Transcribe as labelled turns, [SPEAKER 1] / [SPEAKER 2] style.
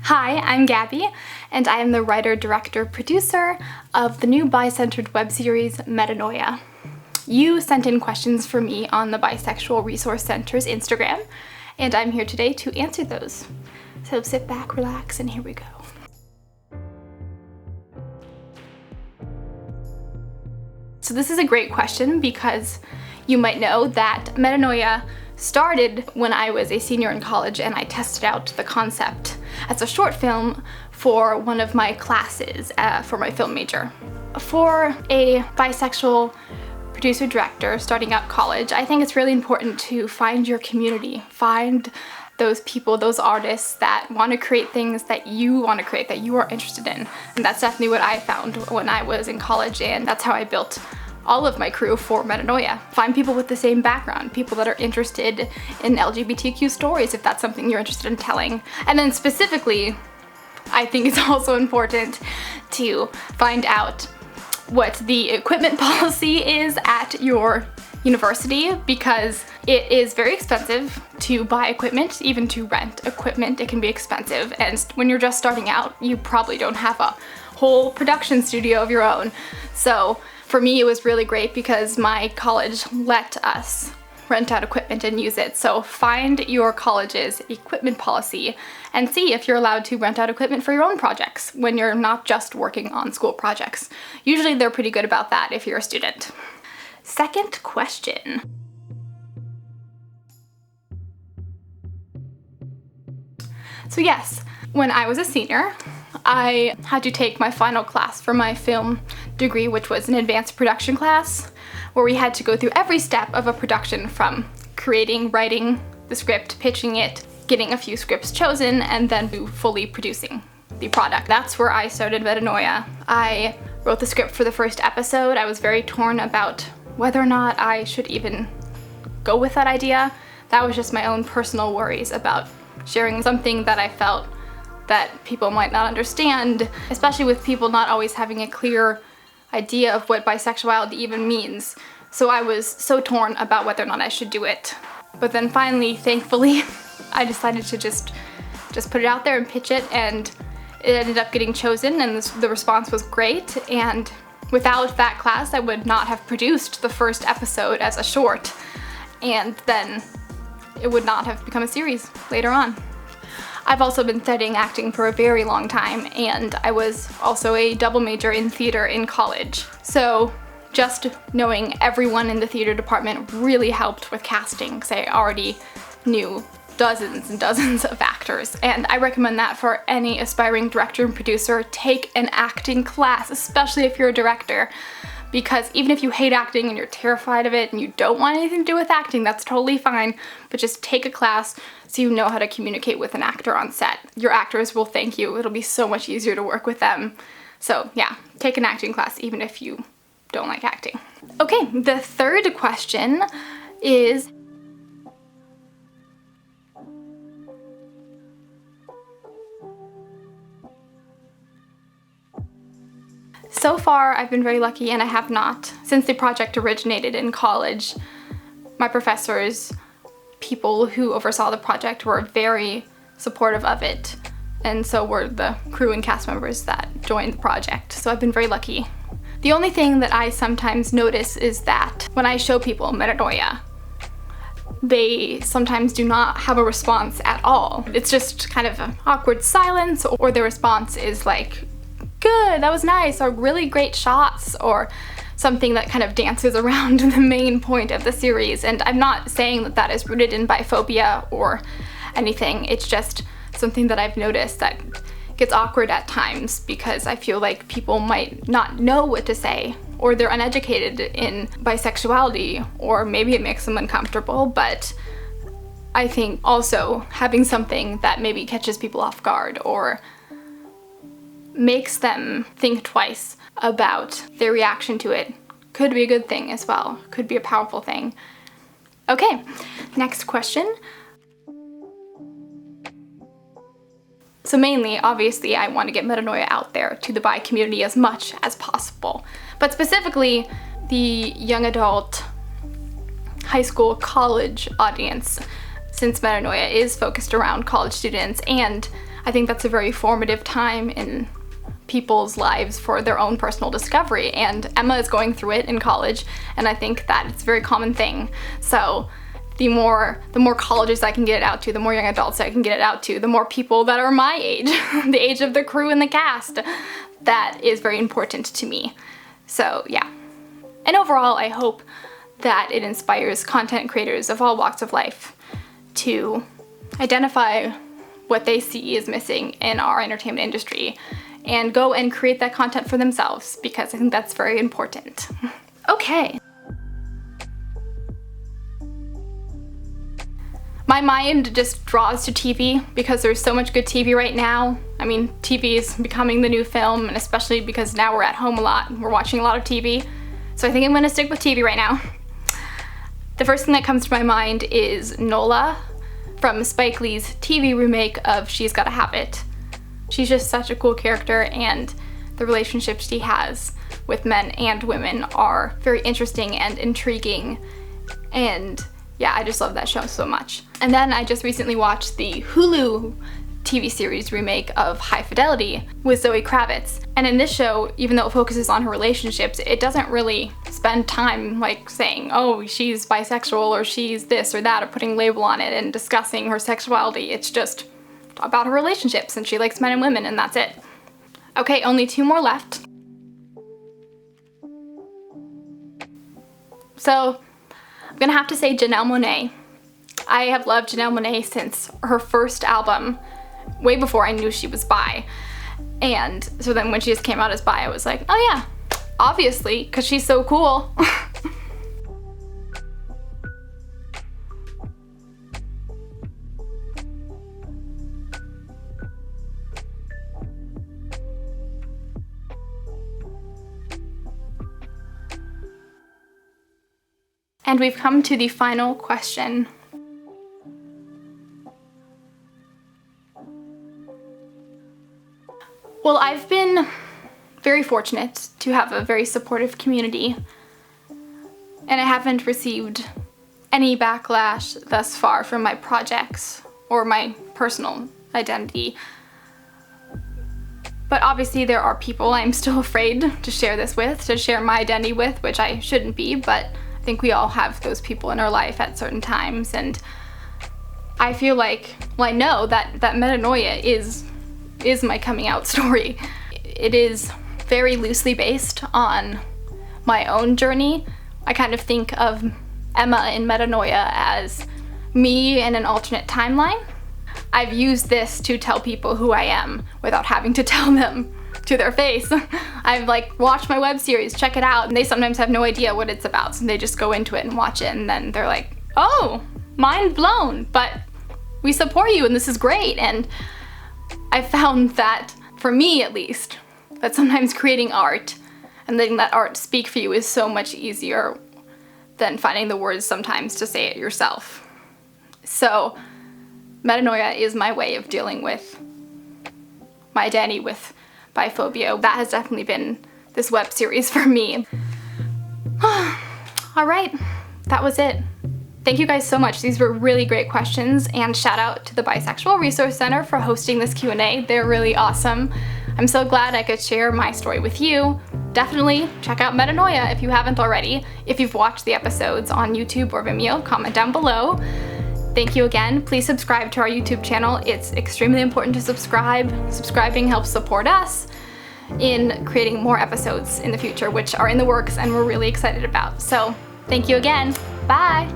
[SPEAKER 1] Hi, I'm Gaby, and I am the writer, director, producer of the new bi-centered web series Metanoia. You sent in questions for me on the Bisexual Resource Center's Instagram, and I'm here today to answer those. So sit back, relax, and here we go. So this is a great question because you might know that Metanoia started when I was a senior in college and I tested out the concept as a short film for one of my classes for my film major. For a bisexual producer-director starting out college, I think it's really important to find your community, find those people, those artists that want to create things that you want to create, that you are interested in. And that's definitely what I found when I was in college, and that's how I built all of my crew for Metanoia. Find people with the same background, people that are interested in LGBTQ stories if that's something you're interested in telling. And then specifically, I think it's also important to find out what the equipment policy is at your university, because it is very expensive to buy equipment, even to rent equipment. It can be expensive, and when you're just starting out, you probably don't have a whole production studio of your own. So for me, it was really great because my college let us rent out equipment and use it. So find your college's equipment policy and see if you're allowed to rent out equipment for your own projects when you're not just working on school projects. Usually they're pretty good about that if you're a student. Second question. So yes, when I was a senior, I had to take my final class for my film degree, which was an advanced production class, where we had to go through every step of a production, from creating, writing the script, pitching it, getting a few scripts chosen, and then fully producing the product. That's where I started Metanoia. I wrote the script for the first episode. I was very torn about whether or not I should even go with that idea. That was just my own personal worries about sharing something that I felt that people might not understand, especially with people not always having a clear idea of what bisexuality even means. So I was so torn about whether or not I should do it. But then finally, thankfully, I decided to just put it out there and pitch it, and it ended up getting chosen, and the response was great. And without that class, I would not have produced the first episode as a short, and then it would not have become a series later on. I've also been studying acting for a very long time, and I was also a double major in theater in college. So just knowing everyone in the theater department really helped with casting, because I already knew dozens and dozens of actors. And I recommend that for any aspiring director and producer. Take an acting class, especially if you're a director, because even if you hate acting and you're terrified of it and you don't want anything to do with acting, that's totally fine, but just take a class so you know how to communicate with an actor on set. Your actors will thank you. It'll be so much easier to work with them. So yeah, take an acting class even if you don't like acting. Okay, the third question is, so far I've been very lucky, and I have not. Since the project originated in college, my professors, people who oversaw the project, were very supportive of it, and so were the crew and cast members that joined the project. So I've been very lucky. The only thing that I sometimes notice is that when I show people Metanoia, they sometimes do not have a response at all. It's just kind of an awkward silence, or the response is like, good, that was nice, or really great shots, or something that kind of dances around the main point of the series. And I'm not saying that that is rooted in biphobia or anything. It's just something that I've noticed that gets awkward at times, because I feel like people might not know what to say, or they're uneducated in bisexuality, or maybe it makes them uncomfortable. But I think also having something that maybe catches people off guard or makes them think twice about their reaction to it could be a good thing as well. Could be a powerful thing. Okay, next question. So mainly, obviously, I want to get Metanoia out there to the bi community as much as possible. But specifically, the young adult, high school, college audience, since Metanoia is focused around college students, and I think that's a very formative time in people's lives for their own personal discovery, and Emma is going through it in college, and I think that it's a very common thing. So the more colleges I can get it out to, the more young adults I can get it out to, the more people that are my age, the age of the crew and the cast, that is very important to me. So yeah. And overall, I hope that it inspires content creators of all walks of life to identify what they see is missing in our entertainment industry and go and create that content for themselves, because I think that's very important. Okay. My mind just draws to TV because there's so much good TV right now. I mean, TV is becoming the new film, and especially because now we're at home a lot, we're watching a lot of TV. So I think I'm gonna stick with TV right now. The first thing that comes to my mind is Nola from Spike Lee's TV remake of She's Gotta Have It. She's just such a cool character, and the relationships she has with men and women are very interesting and intriguing, and yeah, I just love that show so much. And then I just recently watched the Hulu TV series remake of High Fidelity with Zoe Kravitz. And in this show, even though it focuses on her relationships, it doesn't really spend time like saying, oh, she's bisexual or she's this or that, or putting a label on it and discussing her sexuality. It's just about her relationships, and she likes men and women, and that's it. Okay, only 2 more left. So I'm gonna have to say Janelle Monáe. I have loved Janelle Monáe since her first album, way before I knew she was bi. And so then when she just came out as bi, I was like, oh yeah, obviously, because she's so cool. And we've come to the final question. Well, I've been very fortunate to have a very supportive community, and I haven't received any backlash thus far from my projects or my personal identity. But obviously there are people I'm still afraid to share this with, to share my identity with, which I shouldn't be, but I think we all have those people in our life at certain times, and I feel like, well, I know that Metanoia is my coming out story. It is very loosely based on my own journey. I kind of think of Emma in Metanoia as me in an alternate timeline. I've used this to tell people who I am without having to tell them to their face. I've like watched my web series, check it out, and they sometimes have no idea what it's about, so they just go into it and watch it, and then they're like, oh, mind blown, but we support you and this is great. And I found that, for me at least, that sometimes creating art and letting that art speak for you is so much easier than finding the words sometimes to say it yourself. So Metanoia is my way of dealing with my identity with biphobia. That has definitely been this web series for me. All right, that was it. Thank you guys so much. These were really great questions, and shout out to the Bisexual Resource Center for hosting this Q&A. They're really awesome. I'm so glad I could share my story with you. Definitely check out Metanoia if you haven't already. If you've watched the episodes on YouTube or Vimeo, comment down below. Thank you again. Please subscribe to our YouTube channel. It's extremely important to subscribe. Subscribing helps support us in creating more episodes in the future, which are in the works and we're really excited about. So thank you again. Bye.